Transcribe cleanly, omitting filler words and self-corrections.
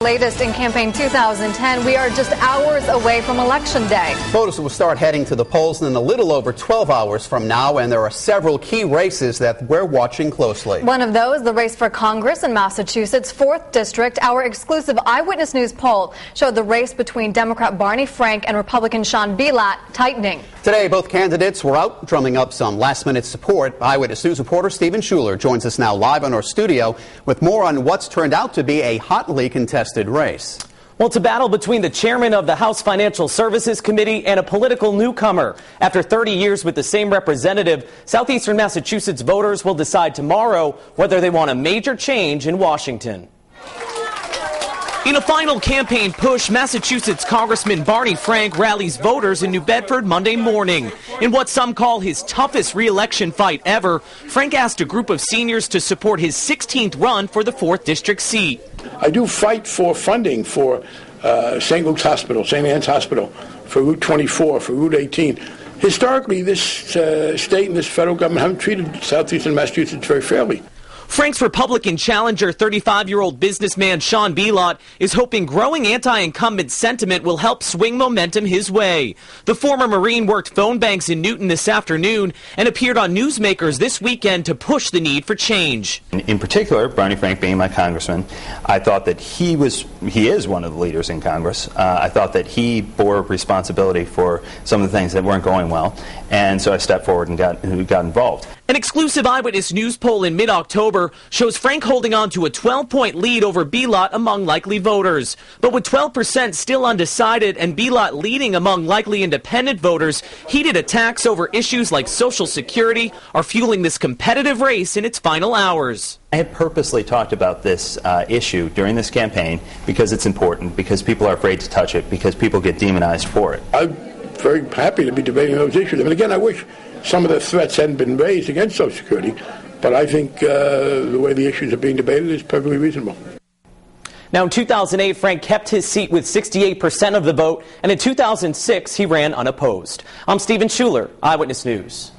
Latest in campaign 2010, we are just hours away from Election Day. Voters will start heading to the polls in a little over 12 hours from now, and there are several key races that we're watching closely. One of those, the race for Congress in Massachusetts' 4th District. Our exclusive Eyewitness News poll showed the race between Democrat Barney Frank and Republican Sean Bielat tightening. Today, both candidates were out drumming up some last-minute support. Eyewitness News reporter Stephen Schuler joins us now live in our studio with more on what's turned out to be a hotly contested race. Well, it's a battle between the chairman of the House Financial Services Committee and a political newcomer. After 30 years with the same representative, southeastern Massachusetts voters will decide tomorrow whether they want a major change in Washington. In a final campaign push, Massachusetts Congressman Barney Frank rallies voters in New Bedford Monday morning. In what some call his toughest re-election fight ever, Frank asked a group of seniors to support his 16th run for the 4th District seat. I do fight for funding for St. Luke's Hospital, St. Anne's Hospital, for Route 24, for Route 18. Historically, this state and this federal government haven't treated southeastern Massachusetts very fairly. Frank's Republican challenger, 35-year-old businessman Sean Bielat, is hoping growing anti-incumbent sentiment will help swing momentum his way. The former Marine worked phone banks in Newton this afternoon and appeared on Newsmakers this weekend to push the need for change. In particular, Barney Frank being my congressman, I thought that he is one of the leaders in Congress. I thought that he bore responsibility for some of the things that weren't going well, and so I stepped forward and got involved. An exclusive Eyewitness News poll in mid-October shows Frank holding on to a 12-point lead over Bielat among likely voters. But with 12% still undecided and Bielat leading among likely independent voters, heated attacks over issues like Social Security are fueling this competitive race in its final hours. I have purposely talked about this issue during this campaign because it's important, because people are afraid to touch it, because people get demonized for it. I'm very happy to be debating those issues. And again, I wish some of the threats hadn't been raised against Social Security, but I think the way the issues are being debated is perfectly reasonable. Now, in 2008, Frank kept his seat with 68% of the vote, and in 2006, he ran unopposed. I'm Stephen Schuler, Eyewitness News.